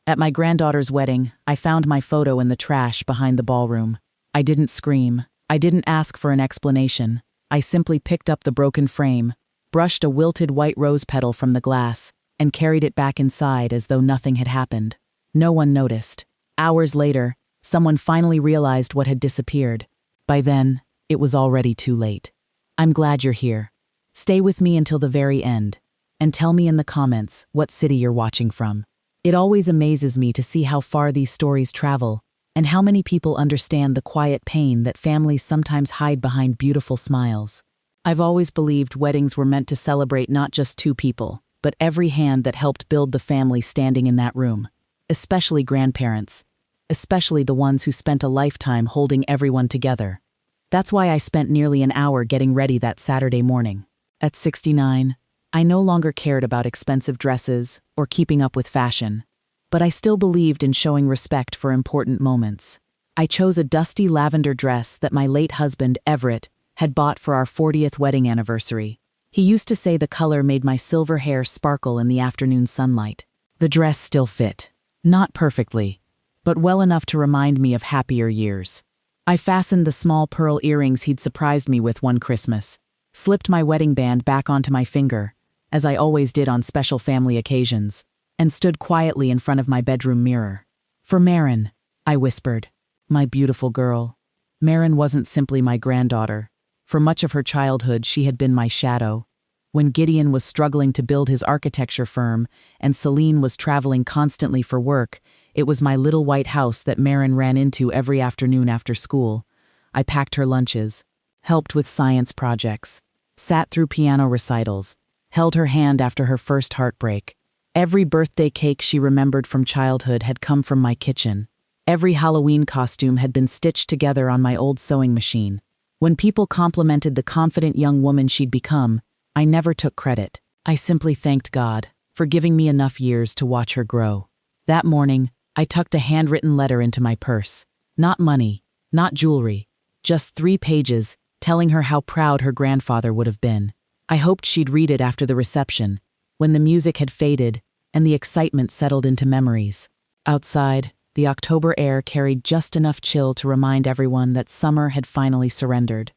At my granddaughter's wedding, I found my photo in the trash behind the ballroom. I didn't scream. I didn't ask for an explanation. I simply picked up the broken frame, brushed a wilted white rose petal from the glass, and carried it back inside as though nothing had happened. No one noticed. Hours later, someone finally realized what had disappeared. By then, it was already too late. I'm glad you're here. Stay with me until the very end, and tell me in the comments what city you're watching from. It always amazes me to see how far these stories travel, and how many people understand the quiet pain that families sometimes hide behind beautiful smiles. I've always believed weddings were meant to celebrate not just two people, but every hand that helped build the family standing in that room, especially grandparents, especially the ones who spent a lifetime holding everyone together. That's why I spent nearly an hour getting ready that Saturday morning. At 69, I no longer cared about expensive dresses or keeping up with fashion, but I still believed in showing respect for important moments. I chose a dusty lavender dress that my late husband, Everett, had bought for our 40th wedding anniversary. He used to say the color made my silver hair sparkle in the afternoon sunlight. The dress still fit. Not perfectly, but well enough to remind me of happier years. I fastened the small pearl earrings he'd surprised me with one Christmas, slipped my wedding band back onto my finger, as I always did on special family occasions, and stood quietly in front of my bedroom mirror. For Marin, I whispered. My beautiful girl. Marin wasn't simply my granddaughter. For much of her childhood, she had been my shadow. When Gideon was struggling to build his architecture firm and Celine was traveling constantly for work, it was my little white house that Marin ran into every afternoon after school. I packed her lunches, helped with science projects, sat through piano recitals, held her hand after her first heartbreak. Every birthday cake she remembered from childhood had come from my kitchen. Every Halloween costume had been stitched together on my old sewing machine. When people complimented the confident young woman she'd become, I never took credit. I simply thanked God for giving me enough years to watch her grow. That morning, I tucked a handwritten letter into my purse. Not money, not jewelry, just 3 pages telling her how proud her grandfather would have been. I hoped she'd read it after the reception, when the music had faded and the excitement settled into memories. Outside, the October air carried just enough chill to remind everyone that summer had finally surrendered.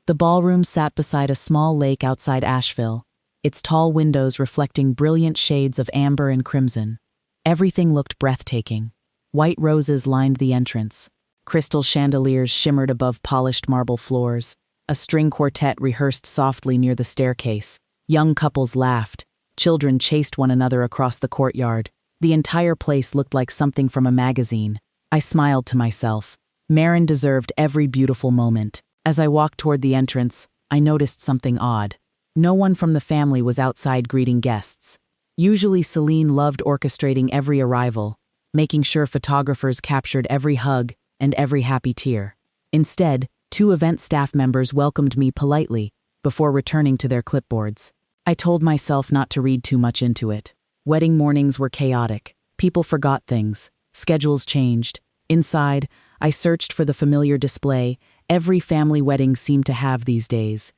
The ballroom sat beside a small lake outside Asheville, its tall windows reflecting brilliant shades of amber and crimson. Everything looked breathtaking. White roses lined the entrance. Crystal chandeliers shimmered above polished marble floors. A string quartet rehearsed softly near the staircase. Young couples laughed. Children chased one another across the courtyard. The entire place looked like something from a magazine. I smiled to myself. Marin deserved every beautiful moment. As I walked toward the entrance, I noticed something odd. No one from the family was outside greeting guests. Usually Celine loved orchestrating every arrival, making sure photographers captured every hug and every happy tear. Instead, 2 event staff members welcomed me politely before returning to their clipboards. I told myself not to read too much into it. Wedding mornings were chaotic. People forgot things. Schedules changed. Inside, I searched for the familiar display every family wedding seemed to have these days.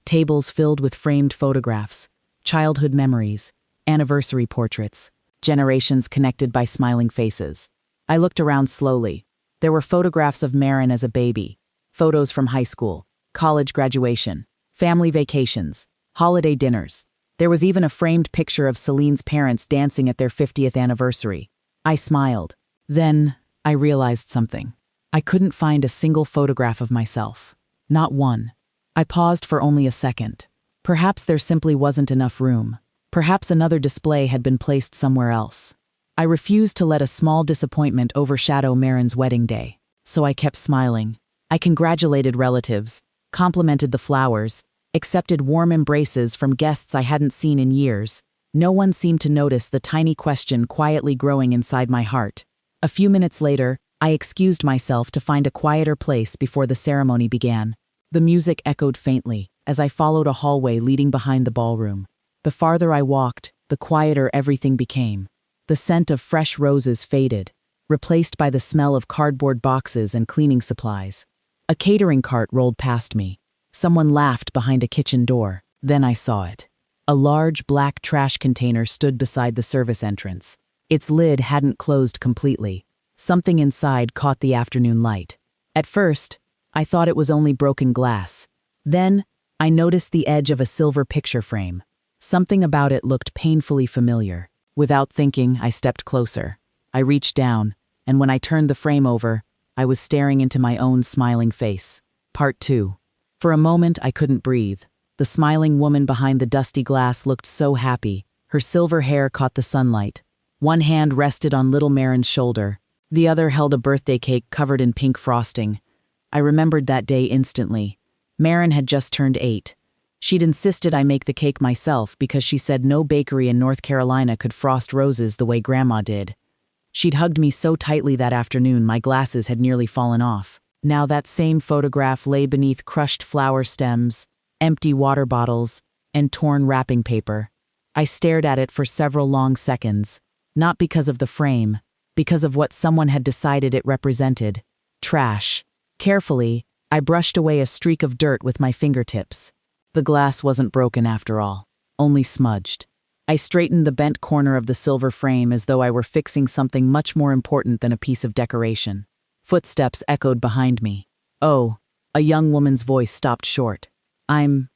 Tables filled with framed photographs, childhood memories, anniversary portraits, generations connected by smiling faces. I looked around slowly. There were photographs of Marin as a baby, photos from high school, college graduation, family vacations, holiday dinners. There was even a framed picture of Celine's parents dancing at their 50th anniversary. I smiled. Then, I realized something. I couldn't find a single photograph of myself. Not one. I paused for only a second. Perhaps there simply wasn't enough room. Perhaps another display had been placed somewhere else. I refused to let a small disappointment overshadow Marin's wedding day, so I kept smiling. I congratulated relatives, complimented the flowers, accepted warm embraces from guests I hadn't seen in years. No one seemed to notice the tiny question quietly growing inside my heart. A few minutes later, I excused myself to find a quieter place before the ceremony began. The music echoed faintly as I followed a hallway leading behind the ballroom. The farther I walked, the quieter everything became. The scent of fresh roses faded, replaced by the smell of cardboard boxes and cleaning supplies. A catering cart rolled past me. Someone laughed behind a kitchen door. Then I saw it. A large black trash container stood beside the service entrance. Its lid hadn't closed completely. Something inside caught the afternoon light. At first, I thought it was only broken glass. Then, I noticed the edge of a silver picture frame. Something about it looked painfully familiar. Without thinking, I stepped closer. I reached down, and when I turned the frame over, I was staring into my own smiling face. Part 2. For a moment, I couldn't breathe. The smiling woman behind the dusty glass looked so happy. Her silver hair caught the sunlight. One hand rested on little Marin's shoulder. The other held a birthday cake covered in pink frosting. I remembered that day instantly. Marin had just turned 8. She'd insisted I make the cake myself because she said no bakery in North Carolina could frost roses the way Grandma did. She'd hugged me so tightly that afternoon my glasses had nearly fallen off. Now that same photograph lay beneath crushed flower stems, empty water bottles, and torn wrapping paper. I stared at it for several long seconds, not because of the frame, because of what someone had decided it represented. Trash. Carefully, I brushed away a streak of dirt with my fingertips. The glass wasn't broken after all, only smudged. I straightened the bent corner of the silver frame as though I were fixing something much more important than a piece of decoration. Footsteps echoed behind me. "Oh," a young woman's voice stopped short. I'm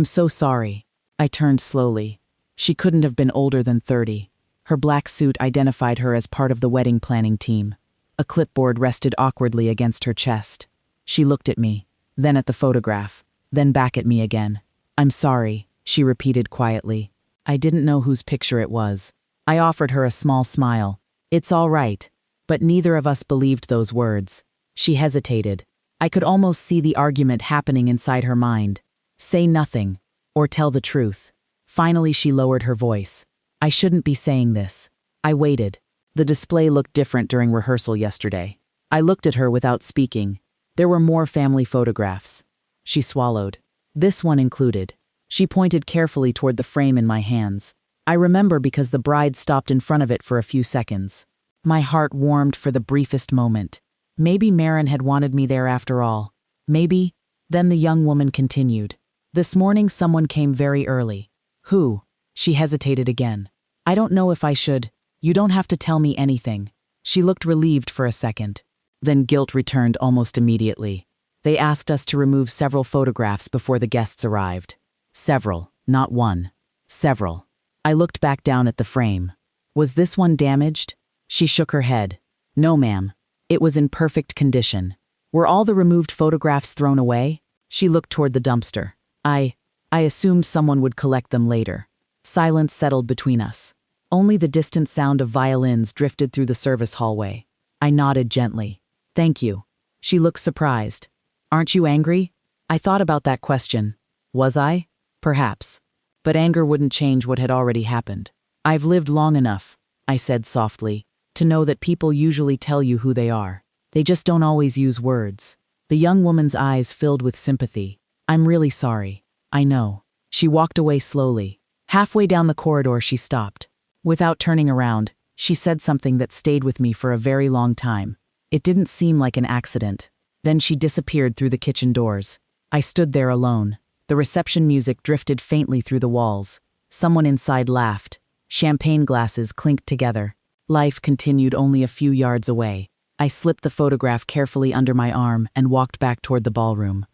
so sorry." I turned slowly. She couldn't have been older than 30. Her black suit identified her as part of the wedding planning team. A clipboard rested awkwardly against her chest. She looked at me, then at the photograph, then back at me again. "I'm sorry," she repeated quietly. I didn't know whose picture it was. I offered her a small smile. "It's all right." But neither of us believed those words. She hesitated. I could almost see the argument happening inside her mind. Say nothing, or tell the truth. Finally, she lowered her voice. "I shouldn't be saying this." I waited. The display looked different during rehearsal yesterday. I looked at her without speaking. There were more family photographs. She swallowed. This one included. She pointed carefully toward the frame in my hands. I remember because the bride stopped in front of it for a few seconds. My heart warmed for the briefest moment. Maybe Marin had wanted me there after all. Maybe. Then the young woman continued. "This morning someone came very early." "Who?" She hesitated again. "I don't know if I should. You don't have to tell me anything." She looked relieved for a second. Then guilt returned almost immediately. They asked us to remove several photographs before the guests arrived. Several, not one. Several. I looked back down at the frame. Was this one damaged? She shook her head. "No, ma'am. It was in perfect condition." "Were all the removed photographs thrown away?" She looked toward the dumpster. I assumed someone would collect them later." Silence settled between us. Only the distant sound of violins drifted through the service hallway. I nodded gently. "Thank you." She looked surprised. "Aren't you angry?" I thought about that question. Was I? Perhaps. But anger wouldn't change what had already happened. "I've lived long enough," I said softly, "to know that people usually tell you who they are. They just don't always use words." The young woman's eyes filled with sympathy. "I'm really sorry." "I know." She walked away slowly. Halfway down the corridor, she stopped. Without turning around, she said something that stayed with me for a very long time. It didn't seem like an accident. Then she disappeared through the kitchen doors. I stood there alone. The reception music drifted faintly through the walls. Someone inside laughed. Champagne glasses clinked together. Life continued only a few yards away. I slipped the photograph carefully under my arm and walked back toward the ballroom.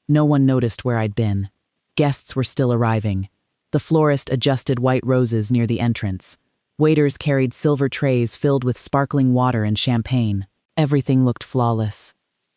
No one noticed where I'd been. Guests were still arriving. The florist adjusted white roses near the entrance. Waiters carried silver trays filled with sparkling water and champagne. Everything looked flawless.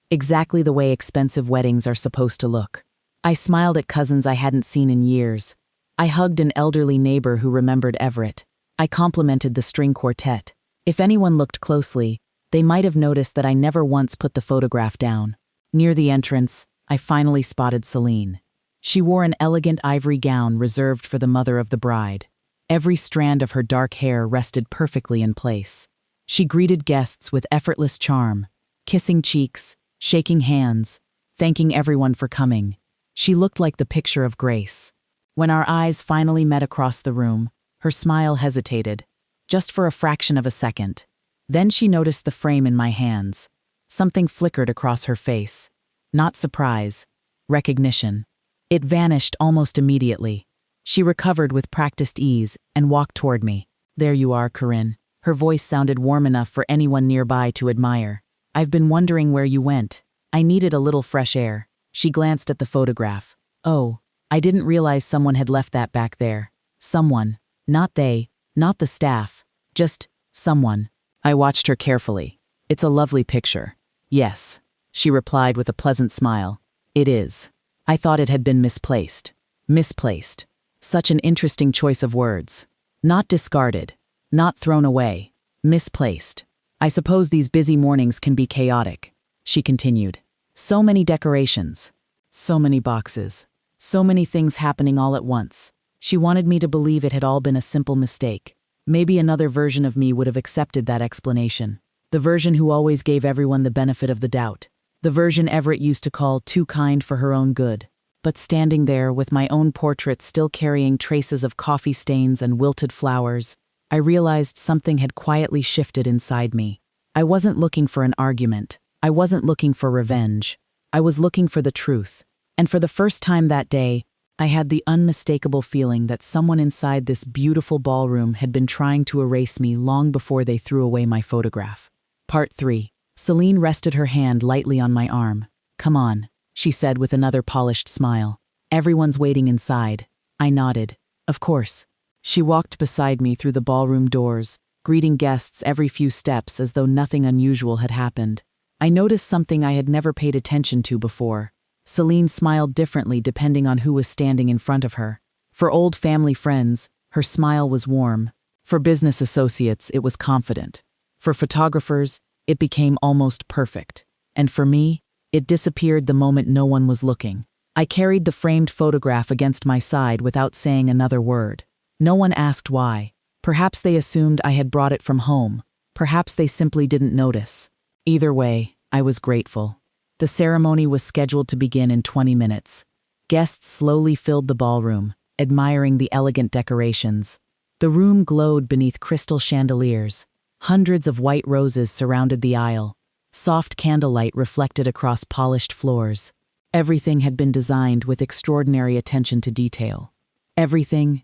Exactly the way expensive weddings are supposed to look. I smiled at cousins I hadn't seen in years. I hugged an elderly neighbor who remembered Everett. I complimented the string quartet. If anyone looked closely, they might have noticed that I never once put the photograph down. Near the entrance, I finally spotted Celine. She wore an elegant ivory gown reserved for the mother of the bride. Every strand of her dark hair rested perfectly in place. She greeted guests with effortless charm, kissing cheeks, shaking hands, thanking everyone for coming. She looked like the picture of grace. When our eyes finally met across the room, her smile hesitated, just for a fraction of a second. Then she noticed the frame in my hands. Something flickered across her face. Not surprise, recognition. It vanished almost immediately. She recovered with practiced ease and walked toward me. "There you are, Corinne." Her voice sounded warm enough for anyone nearby to admire. "I've been wondering where you went. I needed a little fresh air." She glanced at the photograph. "Oh, I didn't realize someone had left that back there." Someone. Not they, not the staff. Just someone. I watched her carefully. "It's a lovely picture." "Yes," she replied with a pleasant smile. "It is." I thought it had been misplaced. Misplaced. Such an interesting choice of words. Not discarded. Not thrown away. Misplaced. "I suppose these busy mornings can be chaotic," she continued. "So many decorations. So many boxes. So many things happening all at once." She wanted me to believe it had all been a simple mistake. Maybe another version of me would have accepted that explanation. The version who always gave everyone the benefit of the doubt. The version Everett used to call too kind for her own good. But standing there with my own portrait still carrying traces of coffee stains and wilted flowers, I realized something had quietly shifted inside me. I wasn't looking for an argument. I wasn't looking for revenge. I was looking for the truth. And for the first time that day, I had the unmistakable feeling that someone inside this beautiful ballroom had been trying to erase me long before they threw away my photograph. Part 3. Celine rested her hand lightly on my arm. "Come on," she said with another polished smile. "Everyone's waiting inside." I nodded. "Of course." She walked beside me through the ballroom doors, greeting guests every few steps as though nothing unusual had happened. I noticed something I had never paid attention to before. Celine smiled differently depending on who was standing in front of her. For old family friends, her smile was warm. For business associates, it was confident. For photographers, it became almost perfect. And for me, it disappeared the moment no one was looking. I carried the framed photograph against my side without saying another word. No one asked why. Perhaps they assumed I had brought it from home. Perhaps they simply didn't notice. Either way, I was grateful. The ceremony was scheduled to begin in 20 minutes. Guests slowly filled the ballroom, admiring the elegant decorations. The room glowed beneath crystal chandeliers. Hundreds of white roses surrounded the aisle. Soft candlelight reflected across polished floors. Everything had been designed with extraordinary attention to detail. Everything,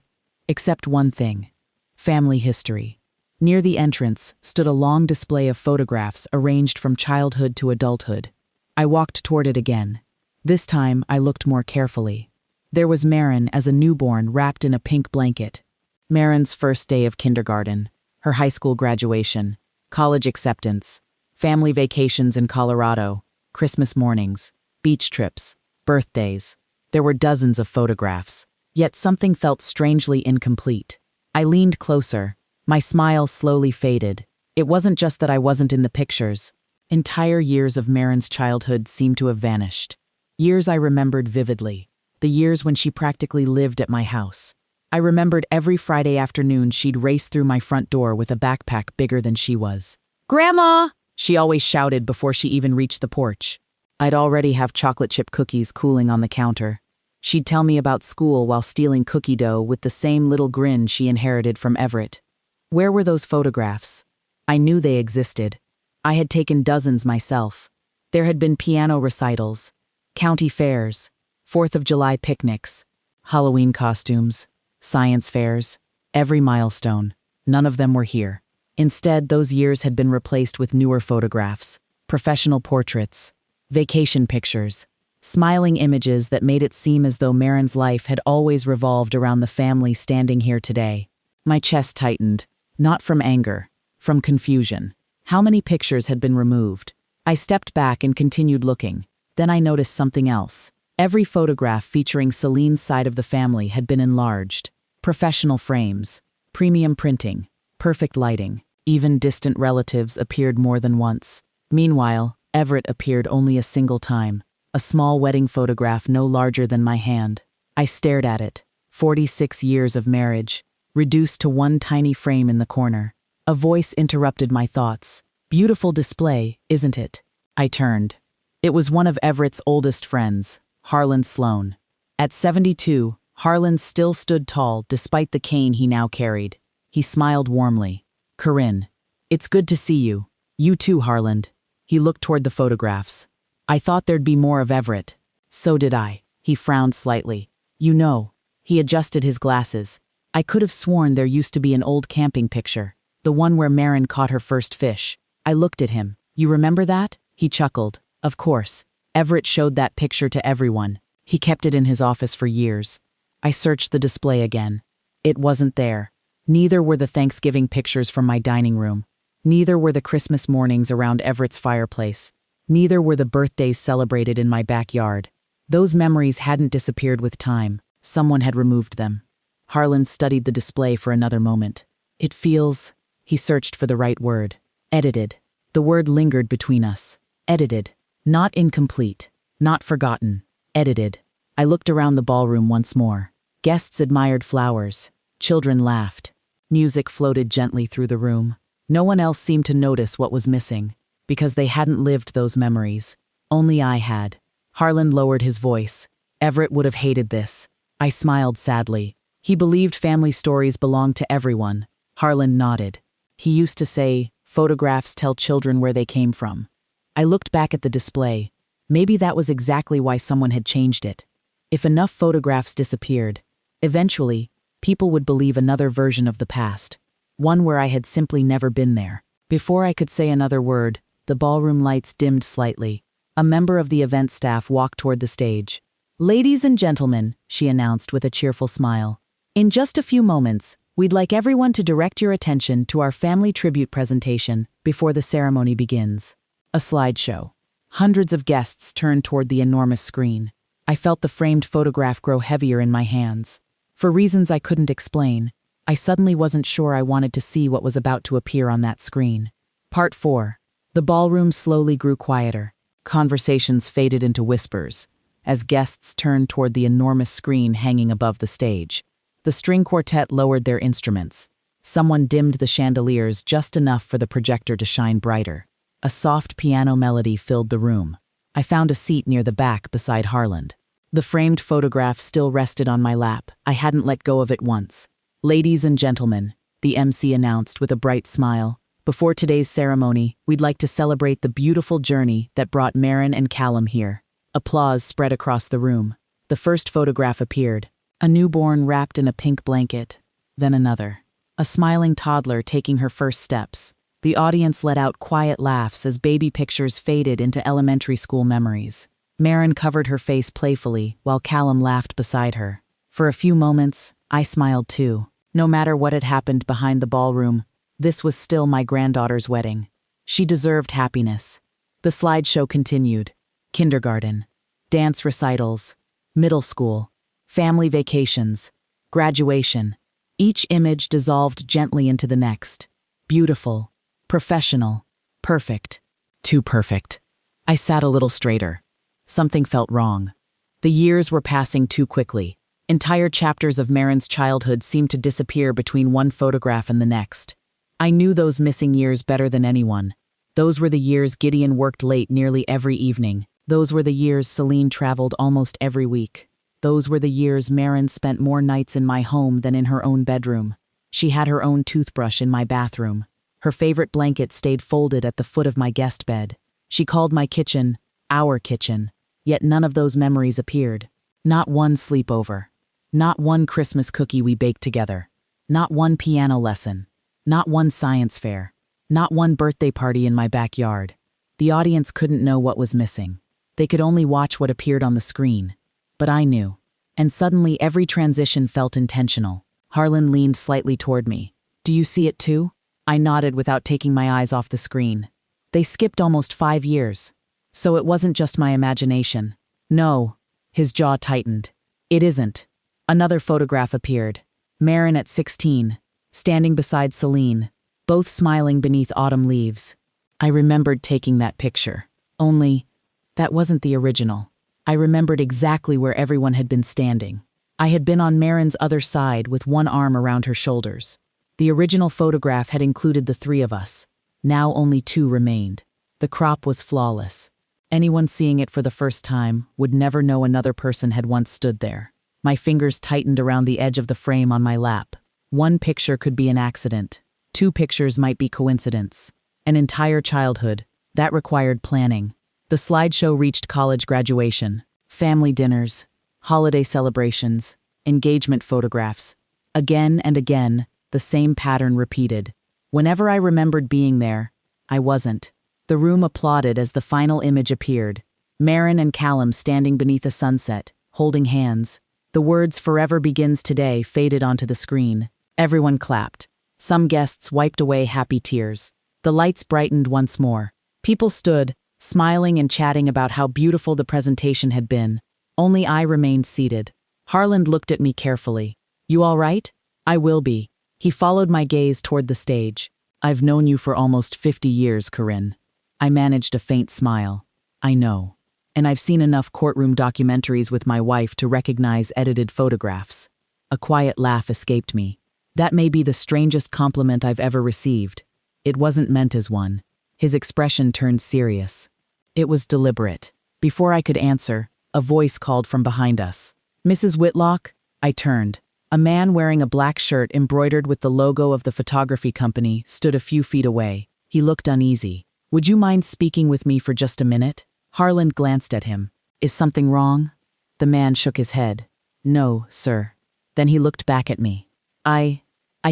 except one thing: family history. Near the entrance stood a long display of photographs arranged from childhood to adulthood. I walked toward it again. This time, I looked more carefully. There was Marin as a newborn wrapped in a pink blanket. Marin's first day of kindergarten, her high school graduation, college acceptance, family vacations in Colorado, Christmas mornings, beach trips, birthdays. There were dozens of photographs, yet something felt strangely incomplete. I leaned closer. My smile slowly faded. It wasn't just that I wasn't in the pictures. Entire years of Marin's childhood seemed to have vanished. Years I remembered vividly. The years when she practically lived at my house. I remembered every Friday afternoon she'd race through my front door with a backpack bigger than she was. "Grandma!" she always shouted before she even reached the porch. I'd already have chocolate chip cookies cooling on the counter. She'd tell me about school while stealing cookie dough with the same little grin she inherited from Everett. Where were those photographs? I knew they existed. I had taken dozens myself. There had been piano recitals, county fairs, 4th of July picnics, Halloween costumes, science fairs, every milestone. None of them were here. Instead, those years had been replaced with newer photographs, professional portraits, vacation pictures, smiling images that made it seem as though Marin's life had always revolved around the family standing here today. My chest tightened, not from anger, from confusion. How many pictures had been removed? I stepped back and continued looking. Then I noticed something else. Every photograph featuring Celine's side of the family had been enlarged. Professional frames, premium printing, perfect lighting. Even distant relatives appeared more than once. Meanwhile, Everett appeared only a single time. A small wedding photograph no larger than my hand. I stared at it. 46 years of marriage, reduced to one tiny frame in the corner. A voice interrupted my thoughts. "Beautiful display, isn't it?" I turned. It was one of Everett's oldest friends, Harlan Sloan. At 72, Harlan still stood tall despite the cane he now carried. He smiled warmly. "Corinne, it's good to see you. You too, Harlan." He looked toward the photographs. "I thought there'd be more of Everett." "So did I." He frowned slightly. "You know." He adjusted his glasses. "I could have sworn there used to be an old camping picture. The one where Marin caught her first fish. I looked at him. You remember that? He chuckled. Of course. Everett showed that picture to everyone. He kept it in his office for years. I searched the display again. It wasn't there. Neither were the Thanksgiving pictures from my dining room. Neither were the Christmas mornings around Everett's fireplace. Neither were the birthdays celebrated in my backyard. Those memories hadn't disappeared with time. Someone had removed them. Harlan studied the display for another moment. It feels... He searched for the right word. Edited. The word lingered between us. Edited. Not incomplete. Not forgotten. Edited. I looked around the ballroom once more. Guests admired flowers. Children laughed. Music floated gently through the room. No one else seemed to notice what was missing, because they hadn't lived those memories. Only I had. Harlan lowered his voice. Everett would have hated this. I smiled sadly. He believed family stories belonged to everyone. Harlan nodded. He used to say, photographs tell children where they came from. I looked back at the display. Maybe that was exactly why someone had changed it. If enough photographs disappeared, eventually, people would believe another version of the past. One where I had simply never been there. Before I could say another word, the ballroom lights dimmed slightly. A member of the event staff walked toward the stage. Ladies and gentlemen, she announced with a cheerful smile. In just a few moments, we'd like everyone to direct your attention to our family tribute presentation before the ceremony begins. A slideshow. Hundreds of guests turned toward the enormous screen. I felt the framed photograph grow heavier in my hands. For reasons I couldn't explain, I suddenly wasn't sure I wanted to see what was about to appear on that screen. Part 4. The ballroom slowly grew quieter. Conversations faded into whispers, as guests turned toward the enormous screen hanging above the stage. The string quartet lowered their instruments. Someone dimmed the chandeliers just enough for the projector to shine brighter. A soft piano melody filled the room. I found a seat near the back beside Harlan. The framed photograph still rested on my lap. I hadn't let go of it once. Ladies and gentlemen, the MC announced with a bright smile, before today's ceremony, we'd like to celebrate the beautiful journey that brought Marin and Callum here. Applause spread across the room. The first photograph appeared. A newborn wrapped in a pink blanket. Then another. A smiling toddler taking her first steps. The audience let out quiet laughs as baby pictures faded into elementary school memories. Marin covered her face playfully while Callum laughed beside her. For a few moments, I smiled too. No matter what had happened behind the ballroom, this was still my granddaughter's wedding. She deserved happiness. The slideshow continued. Kindergarten, dance recitals, middle school, family vacations, graduation. Each image dissolved gently into the next. Beautiful, professional, perfect. Too perfect. I sat a little straighter. Something felt wrong. The years were passing too quickly. Entire chapters of Marin's childhood seemed to disappear between one photograph and the next. I knew those missing years better than anyone. Those were the years Gideon worked late nearly every evening. Those were the years Celine traveled almost every week. Those were the years Marin spent more nights in my home than in her own bedroom. She had her own toothbrush in my bathroom. Her favorite blanket stayed folded at the foot of my guest bed. She called my kitchen, our kitchen. Yet none of those memories appeared. Not one sleepover. Not one Christmas cookie we baked together. Not one piano lesson. Not one science fair. Not one birthday party in my backyard. The audience couldn't know what was missing. They could only watch what appeared on the screen. But I knew. And suddenly every transition felt intentional. Harlan leaned slightly toward me. Do you see it too? I nodded without taking my eyes off the screen. They skipped almost 5 years. So it wasn't just my imagination. No. His jaw tightened. It isn't. Another photograph appeared. Marin at 16, standing beside Celine, both smiling beneath autumn leaves. I remembered taking that picture. Only, that wasn't the original. I remembered exactly where everyone had been standing. I had been on Marin's other side with one arm around her shoulders. The original photograph had included the 3 of us. Now only 2 remained. The crop was flawless. Anyone seeing it for the first time would never know another person had once stood there. My fingers tightened around the edge of the frame on my lap. 1 picture could be an accident. 2 pictures might be coincidence. An entire childhood. That required planning. The slideshow reached college graduation, family dinners, holiday celebrations, engagement photographs. Again and again, the same pattern repeated. Whenever I remembered being there, I wasn't. The room applauded as the final image appeared. Maren and Callum standing beneath a sunset, holding hands. The words "Forever Begins Today" faded onto the screen. Everyone clapped. Some guests wiped away happy tears. The lights brightened once more. People stood, smiling and chatting about how beautiful the presentation had been. Only I remained seated. Harland looked at me carefully. "You all right?" "I will be." He followed my gaze toward the stage. "I've known you for almost 50 years, Corinne." I managed a faint smile. "I know. And I've seen enough courtroom documentaries with my wife to recognize edited photographs." A quiet laugh escaped me. "That may be the strangest compliment I've ever received." It wasn't meant as one. His expression turned serious. It was deliberate. Before I could answer, a voice called from behind us. "Mrs. Whitlock?" I turned. A man wearing a black shirt embroidered with the logo of the photography company stood a few feet away. He looked uneasy. "Would you mind speaking with me for just a minute?" Harland glanced at him. "Is something wrong?" The man shook his head. "No, sir." Then he looked back at me. I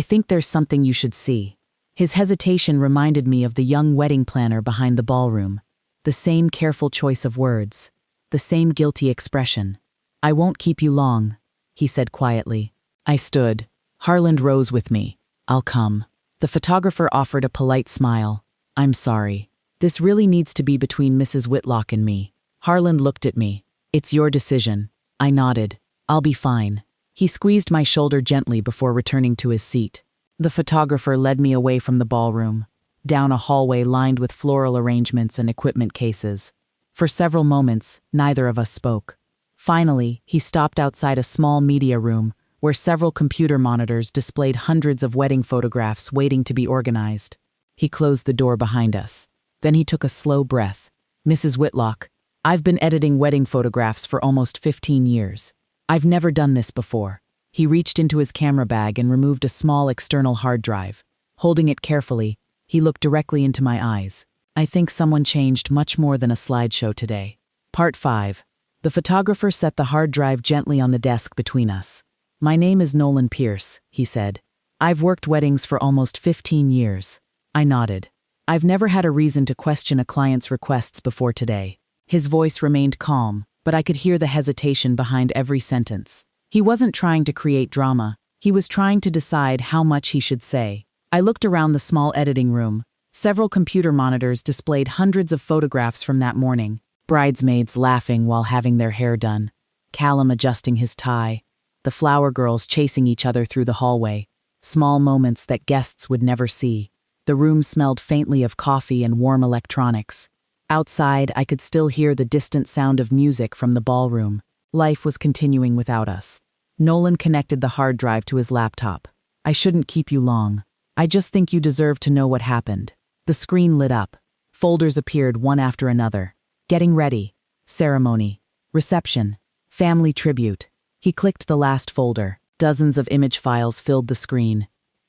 think there's something you should see." His hesitation reminded me of the young wedding planner behind the ballroom. The same careful choice of words. The same guilty expression. "I won't keep you long," he said quietly. I stood. Harland rose with me. "I'll come." The photographer offered a polite smile. "I'm sorry. This really needs to be between Mrs. Whitlock and me." Harland looked at me. "It's your decision." I nodded. "I'll be fine." He squeezed my shoulder gently before returning to his seat. The photographer led me away from the ballroom, down a hallway lined with floral arrangements and equipment cases. For several moments, neither of us spoke. Finally, he stopped outside a small media room where several computer monitors displayed hundreds of wedding photographs waiting to be organized. He closed the door behind us. Then he took a slow breath. "Mrs. Whitlock, I've been editing wedding photographs for almost 15 years. I've never done this before." He reached into his camera bag and removed a small external hard drive. Holding it carefully, he looked directly into my eyes. "I think someone changed much more than a slideshow today." Part 5. The photographer set the hard drive gently on the desk between us. "My name is Nolan Pierce," he said. "I've worked weddings for almost 15 years. I nodded. "I've never had a reason to question a client's requests before today." His voice remained calm, but I could hear the hesitation behind every sentence. He wasn't trying to create drama. He was trying to decide how much he should say. I looked around the small editing room. Several computer monitors displayed hundreds of photographs from that morning. Bridesmaids laughing while having their hair done. Callum adjusting his tie. The flower girls chasing each other through the hallway. Small moments that guests would never see. The room smelled faintly of coffee and warm electronics. Outside, I could still hear the distant sound of music from the ballroom. Life was continuing without us. Nolan connected the hard drive to his laptop. "I shouldn't keep you long. I just think you deserve to know what happened." The screen lit up. Folders appeared one after another. "Getting ready." "Ceremony." "Reception." "Family tribute." He clicked the last folder. Dozens of image files filled the screen.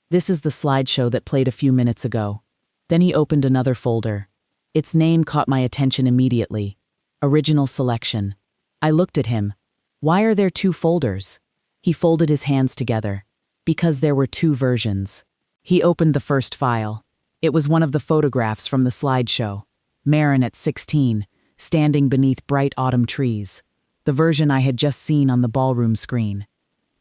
"This is the slideshow that played a few minutes ago." Then he opened another folder. Its name caught my attention immediately. Original selection. I looked at him. "Why are there 2 folders?" He folded his hands together. "Because there were 2 versions." He opened the first file. It was one of the photographs from the slideshow. Maren at 16, standing beneath bright autumn trees. The version I had just seen on the ballroom screen.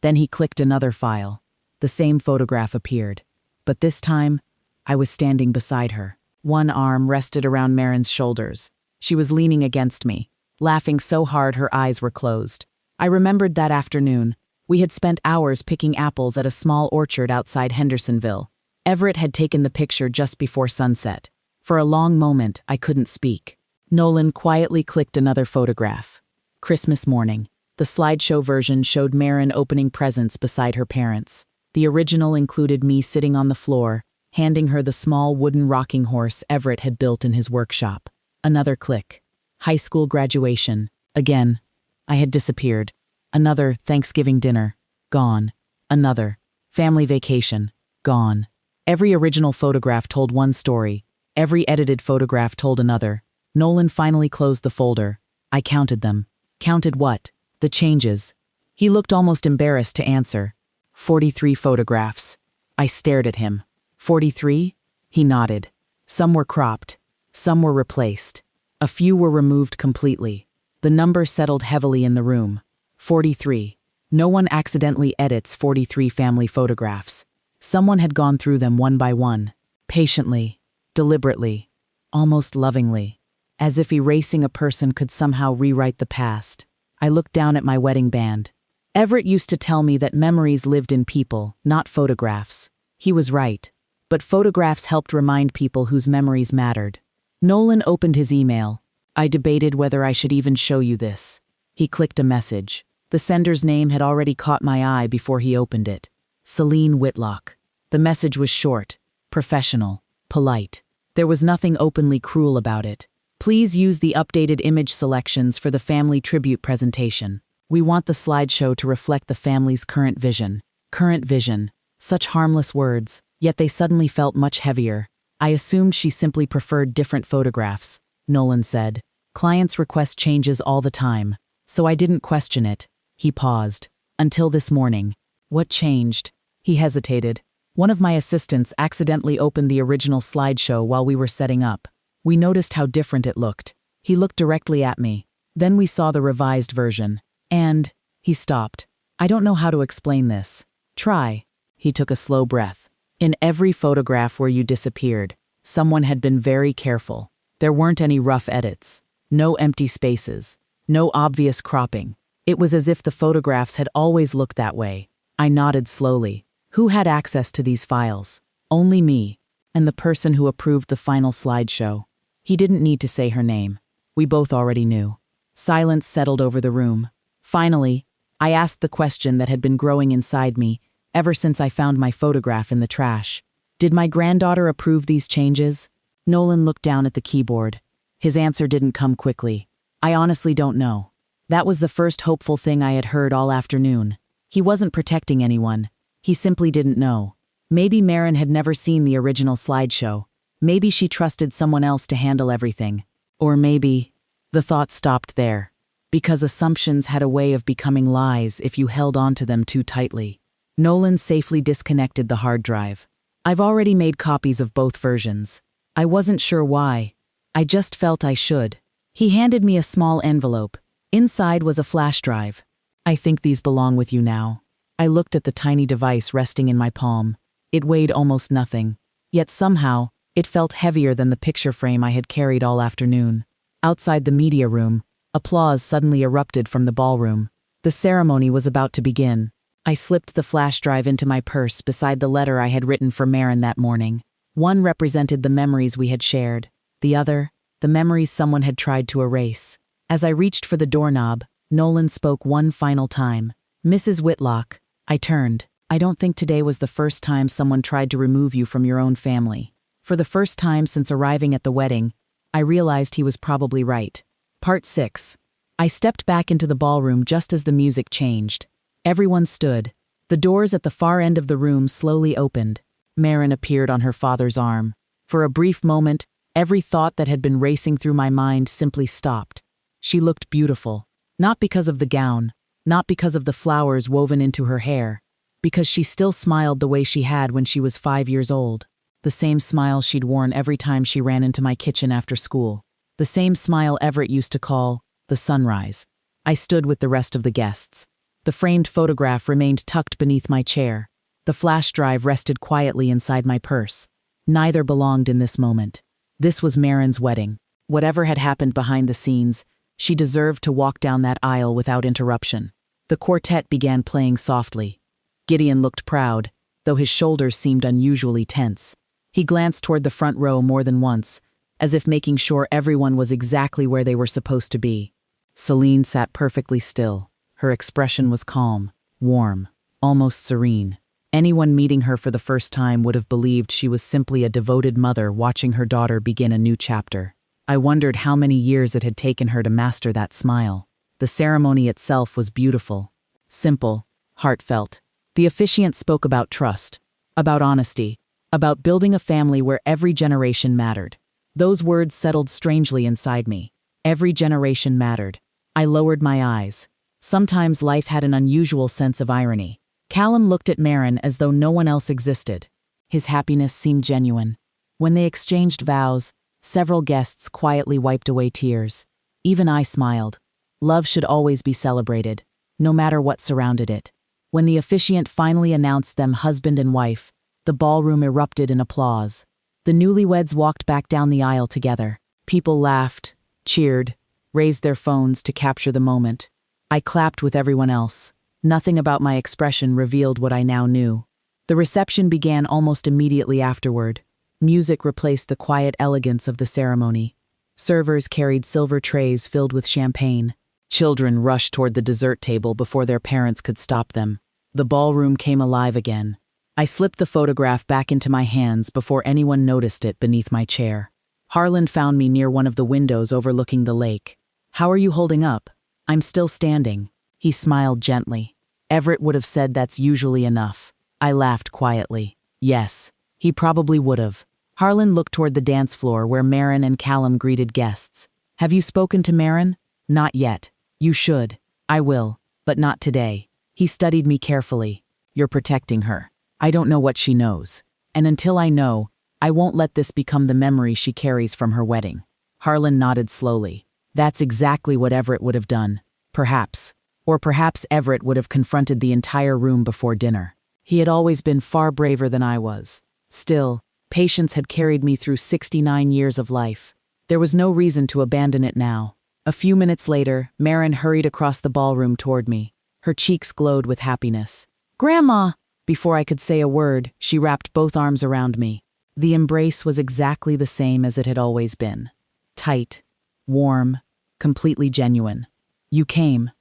Then he clicked another file. The same photograph appeared. But this time, I was standing beside her. One arm rested around Maren's shoulders. She was leaning against me, laughing so hard her eyes were closed. I remembered that afternoon. We had spent hours picking apples at a small orchard outside Hendersonville. Everett had taken the picture just before sunset. For a long moment, I couldn't speak. Nolan quietly clicked another photograph. Christmas morning. The slideshow version showed Maren opening presents beside her parents. The original included me sitting on the floor, handing her the small wooden rocking horse Everett had built in his workshop. Another click. High school graduation. Again. I had disappeared. Another Thanksgiving dinner. Gone. Another. Family vacation. Gone. Every original photograph told one story. Every edited photograph told another. Nolan finally closed the folder. I counted them. Counted what? The changes. He looked almost embarrassed to answer. 43 photographs. I stared at him. 43? He nodded. Some were cropped. Some were replaced. A few were removed completely. The number settled heavily in the room. 43. No one accidentally edits 43 family photographs. Someone had gone through them one by one, patiently, deliberately, almost lovingly, as if erasing a person could somehow rewrite the past. I looked down at my wedding band. Everett used to tell me that memories lived in people, not photographs. He was right. But photographs helped remind people whose memories mattered. Nolan opened his email. I debated whether I should even show you this. He clicked a message. The sender's name had already caught my eye before he opened it. Celine Whitlock. The message was short, professional, polite. There was nothing openly cruel about it. Please use the updated image selections for the family tribute presentation. We want the slideshow to reflect the family's current vision. Current vision. Such harmless words, yet they suddenly felt much heavier. I assumed she simply preferred different photographs, Nolan said. Clients request changes all the time, so I didn't question it. He paused. Until this morning. What changed? He hesitated. One of my assistants accidentally opened the original slideshow while we were setting up. We noticed how different it looked. He looked directly at me. Then we saw the revised version. And, he stopped. I don't know how to explain this. Try. He took a slow breath. In every photograph where you disappeared, someone had been very careful. There weren't any rough edits. No empty spaces. No obvious cropping. It was as if the photographs had always looked that way. I nodded slowly. Who had access to these files? Only me. And the person who approved the final slideshow. He didn't need to say her name. We both already knew. Silence settled over the room. Finally, I asked the question that had been growing inside me ever since I found my photograph in the trash. Did my granddaughter approve these changes? Nolan looked down at the keyboard. His answer didn't come quickly. I honestly don't know. That was the first hopeful thing I had heard all afternoon. He wasn't protecting anyone. He simply didn't know. Maybe Marin had never seen the original slideshow. Maybe she trusted someone else to handle everything. Or maybe... The thought stopped there. Because assumptions had a way of becoming lies if you held onto them too tightly. Nolan safely disconnected the hard drive. I've already made copies of both versions. I wasn't sure why. I just felt I should. He handed me a small envelope. Inside was a flash drive. I think these belong with you now. I looked at the tiny device resting in my palm. It weighed almost nothing. Yet somehow, it felt heavier than the picture frame I had carried all afternoon. Outside the media room, applause suddenly erupted from the ballroom. The ceremony was about to begin. I slipped the flash drive into my purse beside the letter I had written for Marin that morning. One represented the memories we had shared. The other, the memories someone had tried to erase. As I reached for the doorknob, Nolan spoke one final time. Mrs. Whitlock. I turned. I don't think today was the first time someone tried to remove you from your own family. For the first time since arriving at the wedding, I realized he was probably right. Part 6. I stepped back into the ballroom just as the music changed. Everyone stood. The doors at the far end of the room slowly opened. Marin appeared on her father's arm. For a brief moment, every thought that had been racing through my mind simply stopped. She looked beautiful. Not because of the gown, not because of the flowers woven into her hair, because she still smiled the way she had when she was 5 years old. The same smile she'd worn every time she ran into my kitchen after school. The same smile Everett used to call the sunrise. I stood with the rest of the guests. The framed photograph remained tucked beneath my chair. The flash drive rested quietly inside my purse. Neither belonged in this moment. This was Marin's wedding. Whatever had happened behind the scenes, she deserved to walk down that aisle without interruption. The quartet began playing softly. Gideon looked proud, though his shoulders seemed unusually tense. He glanced toward the front row more than once, as if making sure everyone was exactly where they were supposed to be. Celine sat perfectly still. Her expression was calm, warm, almost serene. Anyone meeting her for the first time would have believed she was simply a devoted mother watching her daughter begin a new chapter. I wondered how many years it had taken her to master that smile. The ceremony itself was beautiful, simple, heartfelt. The officiant spoke about trust, about honesty, about building a family where every generation mattered. Those words settled strangely inside me. Every generation mattered. I lowered my eyes. Sometimes life had an unusual sense of irony. Callum looked at Marin as though no one else existed. His happiness seemed genuine. When they exchanged vows, several guests quietly wiped away tears. Even I smiled. Love should always be celebrated, no matter what surrounded it. When the officiant finally announced them husband and wife, the ballroom erupted in applause. The newlyweds walked back down the aisle together. People laughed, cheered, raised their phones to capture the moment. I clapped with everyone else. Nothing about my expression revealed what I now knew. The reception began almost immediately afterward. Music replaced the quiet elegance of the ceremony. Servers carried silver trays filled with champagne. Children rushed toward the dessert table before their parents could stop them. The ballroom came alive again. I slipped the photograph back into my hands before anyone noticed it beneath my chair. Harlan found me near one of the windows overlooking the lake. "How are you holding up?" "I'm still standing." He smiled gently. Everett would have said that's usually enough. I laughed quietly. Yes, he probably would have. Harlan looked toward the dance floor where Marin and Callum greeted guests. "Have you spoken to Marin?" "Not yet." "You should." "I will, but not today." He studied me carefully. "You're protecting her. I don't know what she knows. And until I know, I won't let this become the memory she carries from her wedding." Harlan nodded slowly. That's exactly what Everett would have done. Perhaps. Or perhaps Everett would have confronted the entire room before dinner. He had always been far braver than I was. Still, patience had carried me through 69 years of life. There was no reason to abandon it now. A few minutes later, Marin hurried across the ballroom toward me. Her cheeks glowed with happiness. "Grandma!" Before I could say a word, she wrapped both arms around me. The embrace was exactly the same as it had always been. Tight, warm, completely genuine. "You came."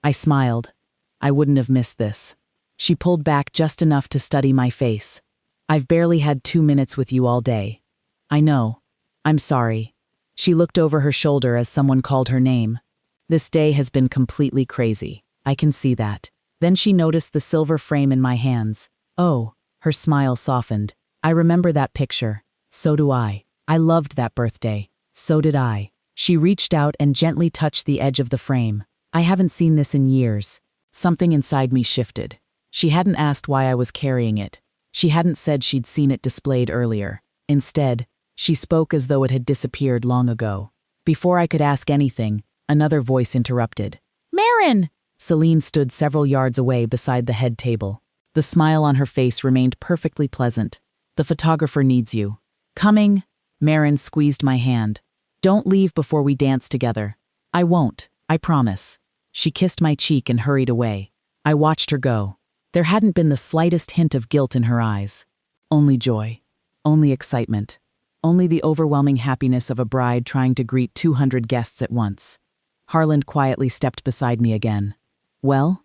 I smiled. I wouldn't have missed this. She pulled back just enough to study my face. "I've barely had 2 minutes with you all day." "I know. I'm sorry." She looked over her shoulder as someone called her name. "This day has been completely crazy. I can see that." Then she noticed the silver frame in my hands. "Oh," her smile softened. "I remember that picture. So do I. I loved that birthday. So did I." She reached out and gently touched the edge of the frame. "I haven't seen this in years." Something inside me shifted. She hadn't asked why I was carrying it. She hadn't said she'd seen it displayed earlier. Instead, she spoke as though it had disappeared long ago. Before I could ask anything, another voice interrupted. "Marin!" Celine stood several yards away beside the head table. The smile on her face remained perfectly pleasant. "The photographer needs you." "Coming?" Marin squeezed my hand. "Don't leave before we dance together." "I won't, I promise." She kissed my cheek and hurried away. I watched her go. There hadn't been the slightest hint of guilt in her eyes. Only joy. Only excitement. Only the overwhelming happiness of a bride trying to greet 200 guests at once. Harlan quietly stepped beside me again. "Well,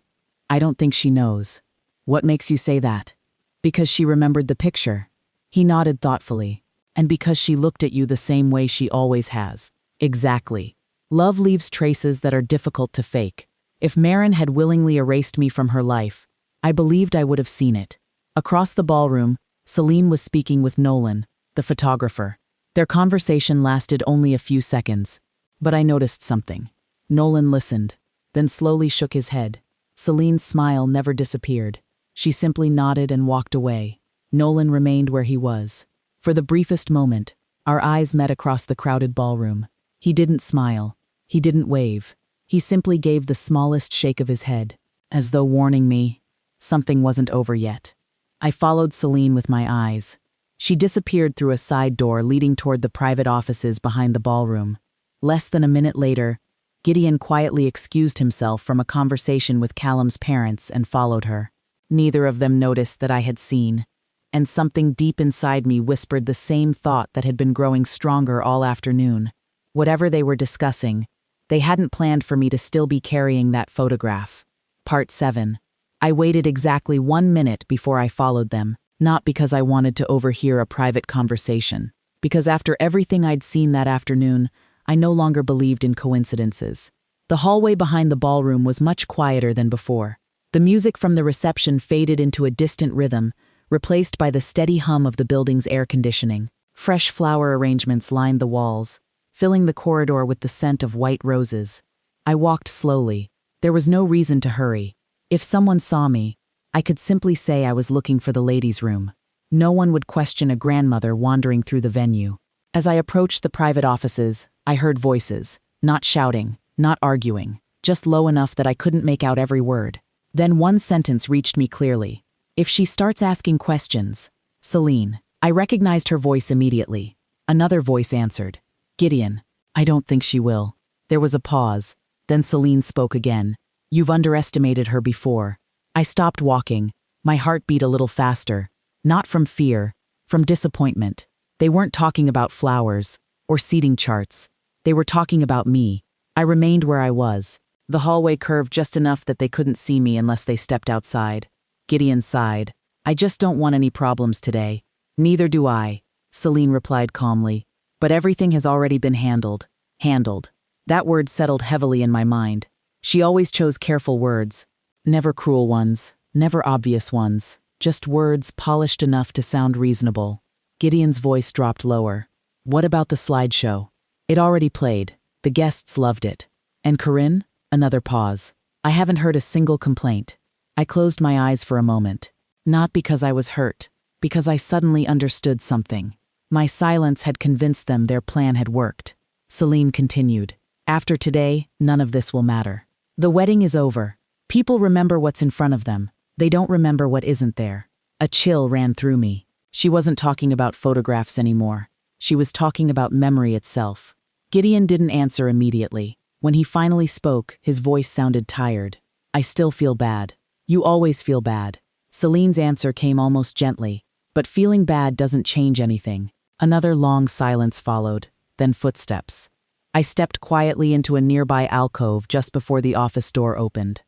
I don't think she knows." "What makes you say that?" "Because she remembered the picture." He nodded thoughtfully. "And because she looked at you the same way she always has." "Exactly. Love leaves traces that are difficult to fake. If Marin had willingly erased me from her life, I believed I would have seen it." Across the ballroom, Celine was speaking with Nolan, the photographer. Their conversation lasted only a few seconds. But I noticed something. Nolan listened, then slowly shook his head. Celine's smile never disappeared. She simply nodded and walked away. Nolan remained where he was. For the briefest moment, our eyes met across the crowded ballroom. He didn't smile. He didn't wave. He simply gave the smallest shake of his head, as though warning me something wasn't over yet. I followed Celine with my eyes. She disappeared through a side door leading toward the private offices behind the ballroom. Less than a minute later, Gideon quietly excused himself from a conversation with Callum's parents and followed her. Neither of them noticed that I had seen, and something deep inside me whispered the same thought that had been growing stronger all afternoon. Whatever they were discussing, they hadn't planned for me to still be carrying that photograph. Part 7. I waited exactly 1 minute before I followed them, not because I wanted to overhear a private conversation, because after everything I'd seen that afternoon, I no longer believed in coincidences. The hallway behind the ballroom was much quieter than before. The music from the reception faded into a distant rhythm, replaced by the steady hum of the building's air conditioning. Fresh flower arrangements lined the walls, filling the corridor with the scent of white roses. I walked slowly. There was no reason to hurry. If someone saw me, I could simply say I was looking for the ladies' room. No one would question a grandmother wandering through the venue. As I approached the private offices, I heard voices, not shouting, not arguing, just low enough that I couldn't make out every word. Then one sentence reached me clearly. If she starts asking questions, Celine. I recognized her voice immediately. Another voice answered. Gideon. I don't think she will. There was a pause. Then Celine spoke again. You've underestimated her before. I stopped walking. My heart beat a little faster. Not from fear, from disappointment. They weren't talking about flowers or seating charts. They were talking about me. I remained where I was. The hallway curved just enough that they couldn't see me unless they stepped outside. Gideon sighed. I just don't want any problems today. Neither do I, Celine replied calmly. But everything has already been handled. Handled. That word settled heavily in my mind. She always chose careful words. Never cruel ones, never obvious ones. Just words polished enough to sound reasonable. Gideon's voice dropped lower. What about the slideshow? It already played. The guests loved it. And Corinne? Another pause. I haven't heard a single complaint. I closed my eyes for a moment. Not because I was hurt, because I suddenly understood something. My silence had convinced them their plan had worked. Celine continued. After today, none of this will matter. The wedding is over. People remember what's in front of them. They don't remember what isn't there. A chill ran through me. She wasn't talking about photographs anymore. She was talking about memory itself. Gideon didn't answer immediately. When he finally spoke, his voice sounded tired. I still feel bad. You always feel bad. Celine's answer came almost gently. But feeling bad doesn't change anything. Another long silence followed, then footsteps. I stepped quietly into a nearby alcove just before the office door opened.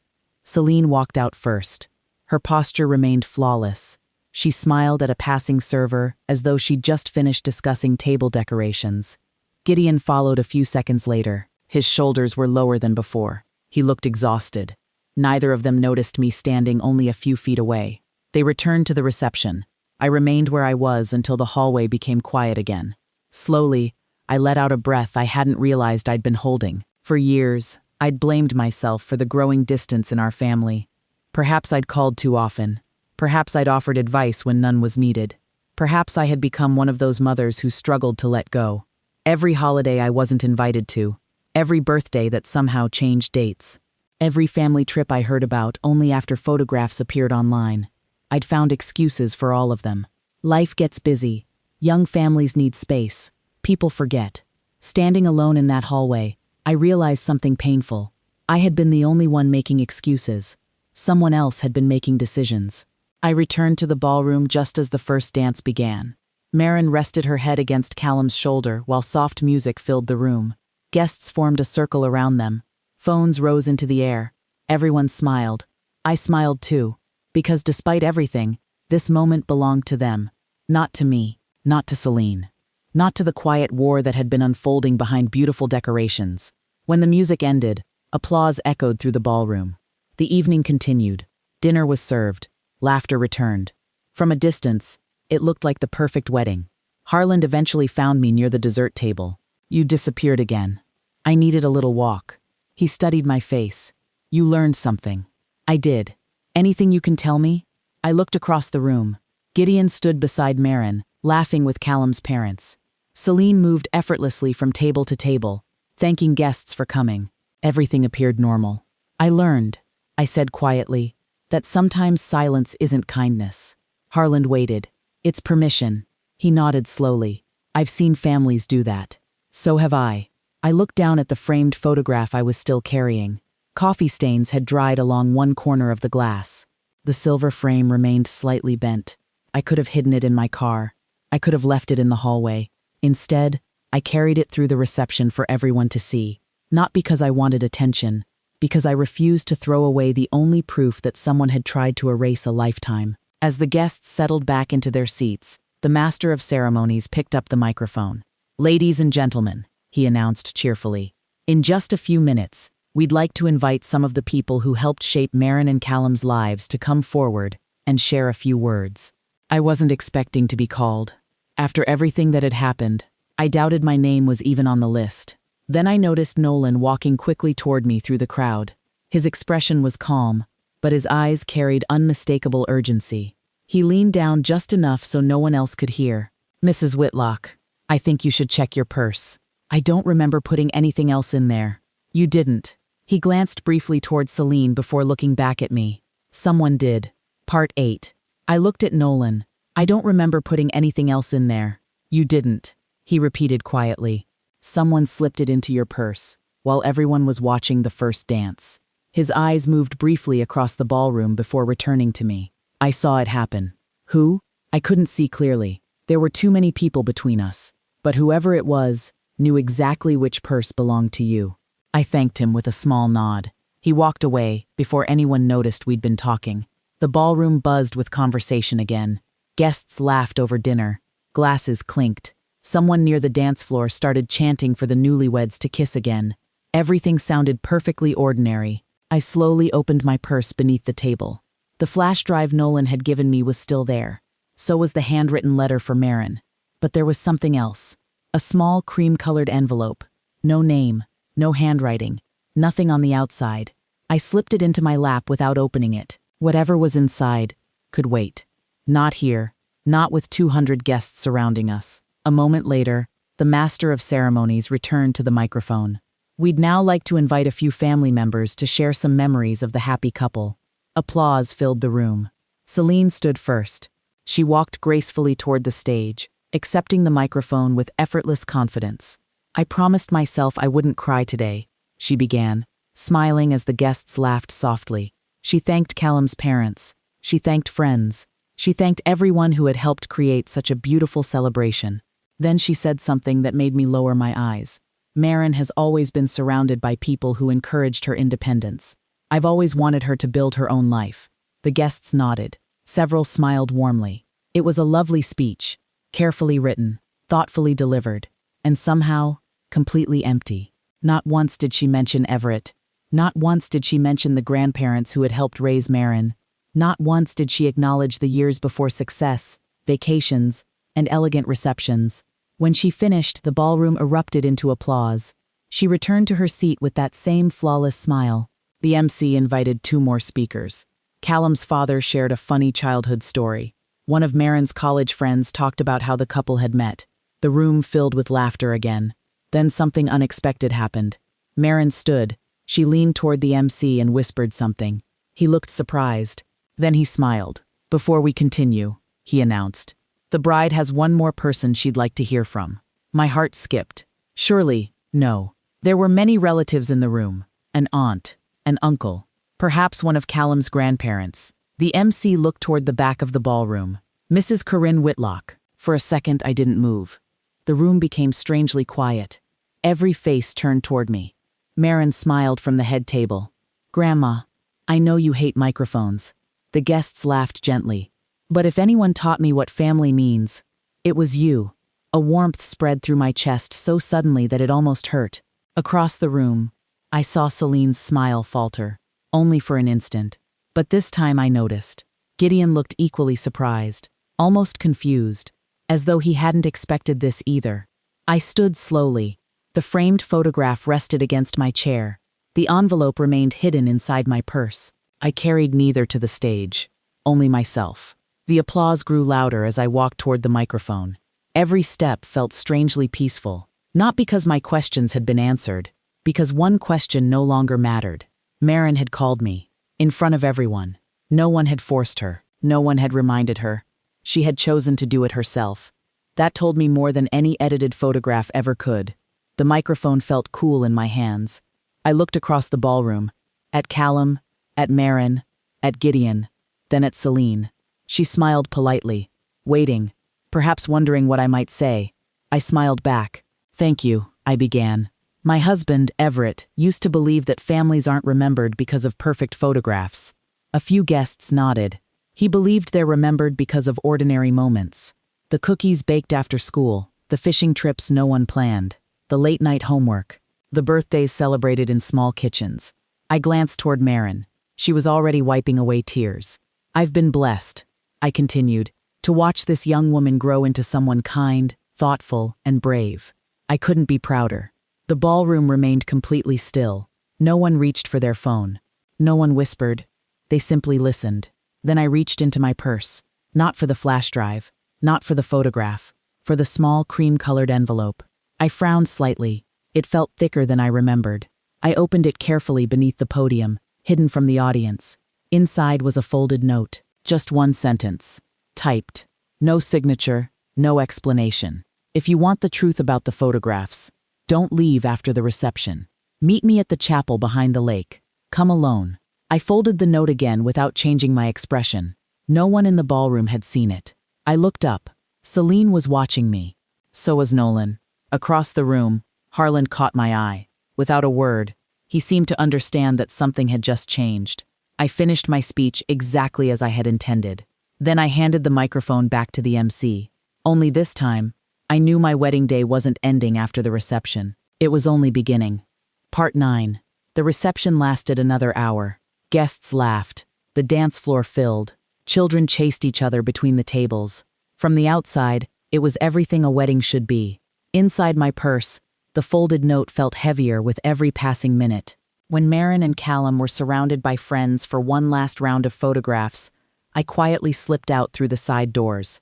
Celine walked out first. Her posture remained flawless. She smiled at a passing server as though she'd just finished discussing table decorations. Gideon followed a few seconds later. His shoulders were lower than before. He looked exhausted. Neither of them noticed me standing only a few feet away. They returned to the reception. I remained where I was until the hallway became quiet again. Slowly, I let out a breath I hadn't realized I'd been holding. For years, I'd blamed myself for the growing distance in our family. Perhaps I'd called too often. Perhaps I'd offered advice when none was needed. Perhaps I had become one of those mothers who struggled to let go. Every holiday I wasn't invited to. Every birthday that somehow changed dates. Every family trip I heard about only after photographs appeared online. I'd found excuses for all of them. Life gets busy. Young families need space. People forget. Standing alone in that hallway, I realized something painful. I had been the only one making excuses. Someone else had been making decisions. I returned to the ballroom just as the first dance began. Marin rested her head against Callum's shoulder while soft music filled the room. Guests formed a circle around them. Phones rose into the air. Everyone smiled. I smiled too. Because despite everything, this moment belonged to them. Not to me. Not to Celine. Not to the quiet war that had been unfolding behind beautiful decorations. When the music ended, applause echoed through the ballroom. The evening continued. Dinner was served. Laughter returned. From a distance, it looked like the perfect wedding. Harland eventually found me near the dessert table. You disappeared again. I needed a little walk. He studied my face. You learned something. I did. Anything you can tell me? I looked across the room. Gideon stood beside Marin, laughing with Callum's parents. Celine moved effortlessly from table to table, thanking guests for coming. Everything appeared normal. I learned, I said quietly, that sometimes silence isn't kindness. Harland waited. It's permission. He nodded slowly. I've seen families do that. So have I. I looked down at the framed photograph I was still carrying. Coffee stains had dried along one corner of the glass. The silver frame remained slightly bent. I could have hidden it in my car. I could have left it in the hallway. Instead, I carried it through the reception for everyone to see. Not because I wanted attention, because I refused to throw away the only proof that someone had tried to erase a lifetime. As the guests settled back into their seats, the master of ceremonies picked up the microphone. Ladies and gentlemen, he announced cheerfully. In just a few minutes, we'd like to invite some of the people who helped shape Marin and Callum's lives to come forward and share a few words. I wasn't expecting to be called. After everything that had happened, I doubted my name was even on the list. Then I noticed Nolan walking quickly toward me through the crowd. His expression was calm, but his eyes carried unmistakable urgency. He leaned down just enough so no one else could hear. "Mrs. Whitlock, I think you should check your purse. I don't remember putting anything else in there." "You didn't." He glanced briefly toward Celine before looking back at me. "Someone did." Part 8. I looked at Nolan. "I don't remember putting anything else in there." "You didn't," he repeated quietly. "Someone slipped it into your purse while everyone was watching the first dance." His eyes moved briefly across the ballroom before returning to me. I saw it happen. Who? I couldn't see clearly. There were too many people between us. But whoever it was knew exactly which purse belonged to you. I thanked him with a small nod. He walked away before anyone noticed we'd been talking. The ballroom buzzed with conversation again. Guests laughed over dinner. Glasses clinked. Someone near the dance floor started chanting for the newlyweds to kiss again. Everything sounded perfectly ordinary. I slowly opened my purse beneath the table. The flash drive Nolan had given me was still there. So was the handwritten letter for Marin. But there was something else. A small cream-colored envelope. No name, no handwriting, nothing on the outside. I slipped it into my lap without opening it. Whatever was inside could wait. Not here, not with 200 guests surrounding us. A moment later, the master of ceremonies returned to the microphone. "We'd now like to invite a few family members to share some memories of the happy couple." Applause filled the room. Celine stood first. She walked gracefully toward the stage, accepting the microphone with effortless confidence. "I promised myself I wouldn't cry today," she began, smiling as the guests laughed softly. She thanked Callum's parents. She thanked friends. She thanked everyone who had helped create such a beautiful celebration. Then she said something that made me lower my eyes. "Marin has always been surrounded by people who encouraged her independence. I've always wanted her to build her own life." The guests nodded. Several smiled warmly. It was a lovely speech, carefully written, thoughtfully delivered, and somehow completely empty. Not once did she mention Everett. Not once did she mention the grandparents who had helped raise Marin. Not once did she acknowledge the years before success, vacations, and elegant receptions. When she finished, the ballroom erupted into applause. She returned to her seat with that same flawless smile. The MC invited 2 more speakers. Callum's father shared a funny childhood story. One of Marin's college friends talked about how the couple had met. The room filled with laughter again. Then something unexpected happened. Marin stood. She leaned toward the MC and whispered something. He looked surprised. Then he smiled. "Before we continue," he announced, "the bride has one more person she'd like to hear from." My heart skipped. Surely, no. There were many relatives in the room. An aunt, an uncle, perhaps one of Callum's grandparents. The MC looked toward the back of the ballroom. "Mrs. Corinne Whitlock." For a second, I didn't move. The room became strangely quiet. Every face turned toward me. Marin smiled from the head table. "Grandma, I know you hate microphones." The guests laughed gently. "But if anyone taught me what family means, it was you." A warmth spread through my chest so suddenly that it almost hurt. Across the room, I saw Celine's smile falter, only for an instant. But this time I noticed. Gideon looked equally surprised, almost confused, as though he hadn't expected this either. I stood slowly. The framed photograph rested against my chair. The envelope remained hidden inside my purse. I carried neither to the stage, only myself. The applause grew louder as I walked toward the microphone. Every step felt strangely peaceful, not because my questions had been answered, because one question no longer mattered. Marin had called me, in front of everyone. No one had forced her. No one had reminded her. She had chosen to do it herself. That told me more than any edited photograph ever could. The microphone felt cool in my hands. I looked across the ballroom, at Callum, at Marin, at Gideon, then at Celine. She smiled politely, waiting, perhaps wondering what I might say. I smiled back. "Thank you," I began. "My husband, Everett, used to believe that families aren't remembered because of perfect photographs." A few guests nodded. He believed they're remembered because of ordinary moments. The cookies baked after school, the fishing trips no one planned, the late-night homework, the birthdays celebrated in small kitchens. I glanced toward Marin. She was already wiping away tears. "I've been blessed," I continued, "to watch this young woman grow into someone kind, thoughtful, and brave. I couldn't be prouder." The ballroom remained completely still. No one reached for their phone. No one whispered. They simply listened. Then I reached into my purse. Not for the flash drive, not for the photograph, for the small cream-colored envelope. I frowned slightly. It felt thicker than I remembered. I opened it carefully beneath the podium, hidden from the audience. Inside was a folded note, just one sentence. Typed. No signature, no explanation. If you want the truth about the photographs, don't leave after the reception. Meet me at the chapel behind the lake. Come alone. I folded the note again without changing my expression. No one in the ballroom had seen it. I looked up. Celine was watching me. So was Nolan. Across the room, Harlan caught my eye. Without a word, he seemed to understand that something had just changed. I finished my speech exactly as I had intended. Then I handed the microphone back to the MC. Only this time, I knew my wedding day wasn't ending after the reception. It was only beginning. Part 9. The reception lasted another hour. Guests laughed. The dance floor filled. Children chased each other between the tables. From the outside, it was everything a wedding should be. Inside my purse, the folded note felt heavier with every passing minute. When Marin and Callum were surrounded by friends for one last round of photographs, I quietly slipped out through the side doors.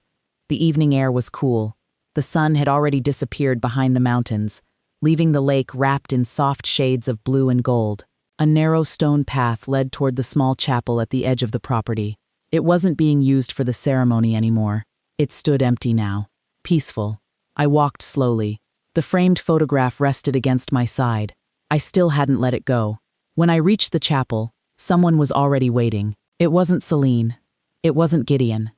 The evening air was cool. The sun had already disappeared behind the mountains, leaving the lake wrapped in soft shades of blue and gold. A narrow stone path led toward the small chapel at the edge of the property. It wasn't being used for the ceremony anymore. It stood empty now, peaceful. I walked slowly. The framed photograph rested against my side. I still hadn't let it go. When I reached the chapel, someone was already waiting. It wasn't Celine. It wasn't Gideon.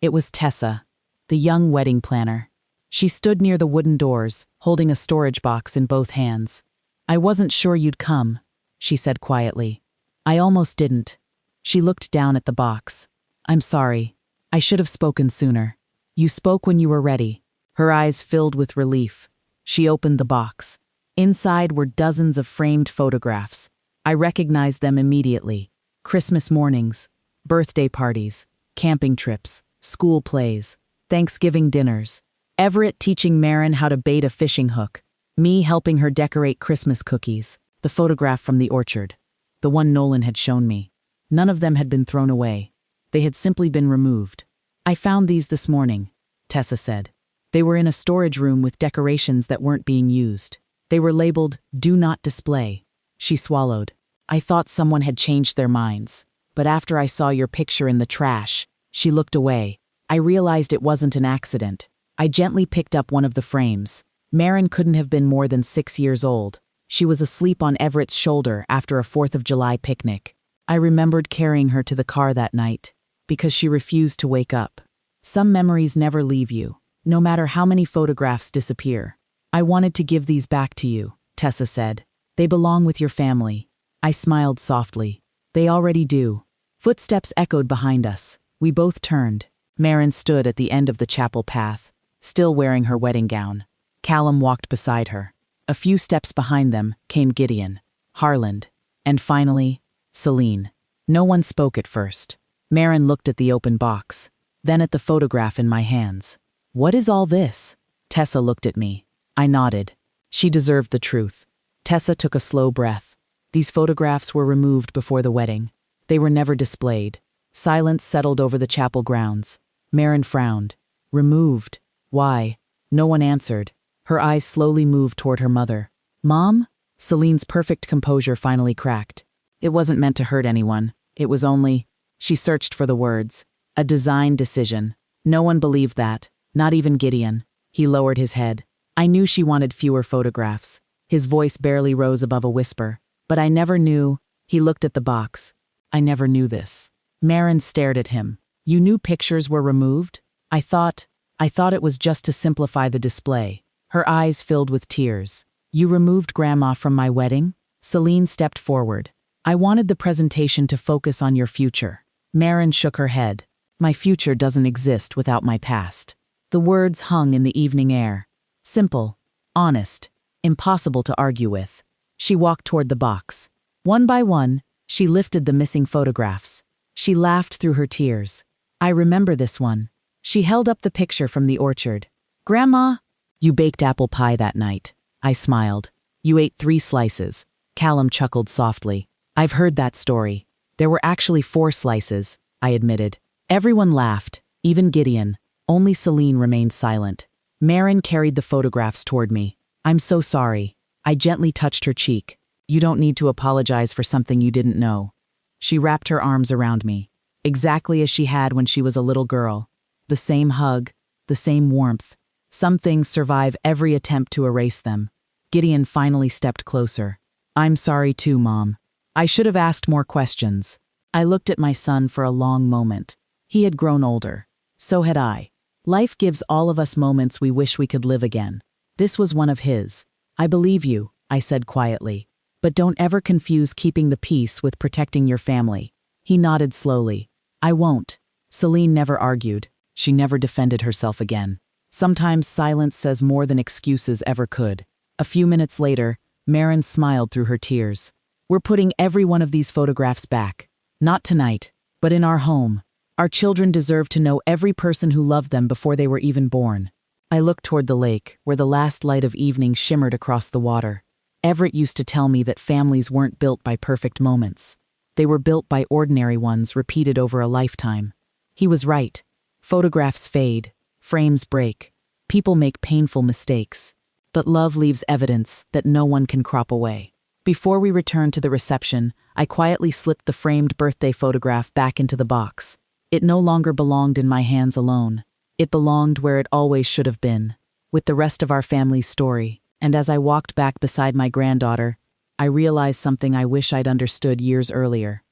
It was Tessa, the young wedding planner. She stood near the wooden doors, holding a storage box in both hands. "I wasn't sure you'd come," she said quietly. "I almost didn't." She looked down at the box. "I'm sorry. I should have spoken sooner." "You spoke when you were ready." Her eyes filled with relief. She opened the box. Inside were dozens of framed photographs. I recognized them immediately. Christmas mornings, birthday parties, camping trips, school plays, Thanksgiving dinners. Everett teaching Marin how to bait a fishing hook. Me helping her decorate Christmas cookies. The photograph from the orchard. The one Nolan had shown me. None of them had been thrown away. They had simply been removed. "I found these this morning," Tessa said. They were in a storage room with decorations that weren't being used. They were labeled, "Do not display." She swallowed. "I thought someone had changed their minds. But after I saw your picture in the trash," she looked away. "I realized it wasn't an accident." I gently picked up one of the frames. Marin couldn't have been more than 6 years old. She was asleep on Everett's shoulder after a 4th of July picnic. I remembered carrying her to the car that night, because she refused to wake up. Some memories never leave you, no matter how many photographs disappear. "I wanted to give these back to you," Tessa said. "They belong with your family." I smiled softly. "They already do." Footsteps echoed behind us. We both turned. Marin stood at the end of the chapel path, still wearing her wedding gown. Callum walked beside her. A few steps behind them came Gideon, Harlan, and finally, Celine. No one spoke at first. Marin looked at the open box, then at the photograph in my hands. "What is all this?" Tessa looked at me. I nodded. She deserved the truth. Tessa took a slow breath. These photographs were removed before the wedding. They were never displayed. Silence settled over the chapel grounds. Marin frowned. "Removed? Why?" No one answered. Her eyes slowly moved toward her mother. "Mom?" Celine's perfect composure finally cracked. "It wasn't meant to hurt anyone. It was only—" She searched for the words. "A design decision." No one believed that, not even Gideon. He lowered his head. I knew she wanted fewer photographs. His voice barely rose above a whisper. But I never knew. He looked at the box. "I never knew this." Marin stared at him. "You knew pictures were removed?" I thought it was just to simplify the display." Her eyes filled with tears. "You removed Grandma from my wedding?" Celine stepped forward. "I wanted the presentation to focus on your future." Marin shook her head. "My future doesn't exist without my past." The words hung in the evening air. Simple, honest, impossible to argue with. She walked toward the box. One by one, she lifted the missing photographs. She laughed through her tears. "I remember this one." She held up the picture from the orchard. "Grandma?" "You baked apple pie that night." I smiled. "You ate 3 slices." Callum chuckled softly. "I've heard that story." "There were actually 4 slices," I admitted. Everyone laughed. Even Gideon. Only Celine remained silent. Marin carried the photographs toward me. I'm so sorry. I gently touched her cheek. You don't need to apologize for something you didn't know. She wrapped her arms around me, exactly as she had when she was a little girl. The same hug, the same warmth. Some things survive every attempt to erase them. Gideon finally stepped closer. I'm sorry too, Mom. I should have asked more questions. I looked at my son for a long moment. He had grown older. So had I. Life gives all of us moments we wish we could live again. This was one of his. I believe you, I said quietly. But don't ever confuse keeping the peace with protecting your family. He nodded slowly. I won't. Celine never argued. She never defended herself again. Sometimes silence says more than excuses ever could. A few minutes later, Marin smiled through her tears. We're putting every one of these photographs back. Not tonight, but in our home. Our children deserve to know every person who loved them before they were even born. I looked toward the lake, where the last light of evening shimmered across the water. Everett used to tell me that families weren't built by perfect moments. They were built by ordinary ones repeated over a lifetime. He was right. Photographs fade, frames break, people make painful mistakes. But love leaves evidence that no one can crop away. Before we returned to the reception, I quietly slipped the framed birthday photograph back into the box. It no longer belonged in my hands alone. It belonged where it always should have been, with the rest of our family's story. And as I walked back beside my granddaughter, I realized something I wish I'd understood years earlier.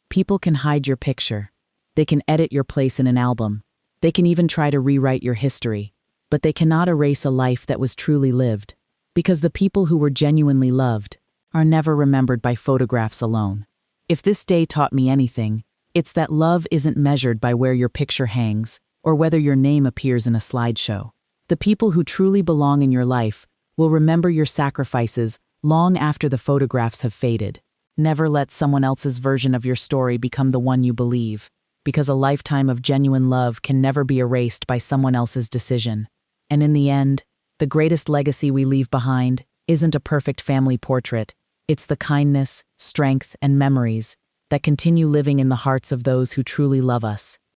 People can hide your picture. They can edit your place in an album. They can even try to rewrite your history. But they cannot erase a life that was truly lived. Because the people who were genuinely loved are never remembered by photographs alone. If this day taught me anything, it's that love isn't measured by where your picture hangs or whether your name appears in a slideshow. The people who truly belong in your life will remember your sacrifices long after the photographs have faded. Never let someone else's version of your story become the one you believe, because a lifetime of genuine love can never be erased by someone else's decision. And in the end, the greatest legacy we leave behind isn't a perfect family portrait. It's the kindness, strength, and memories that continue living in the hearts of those who truly love us.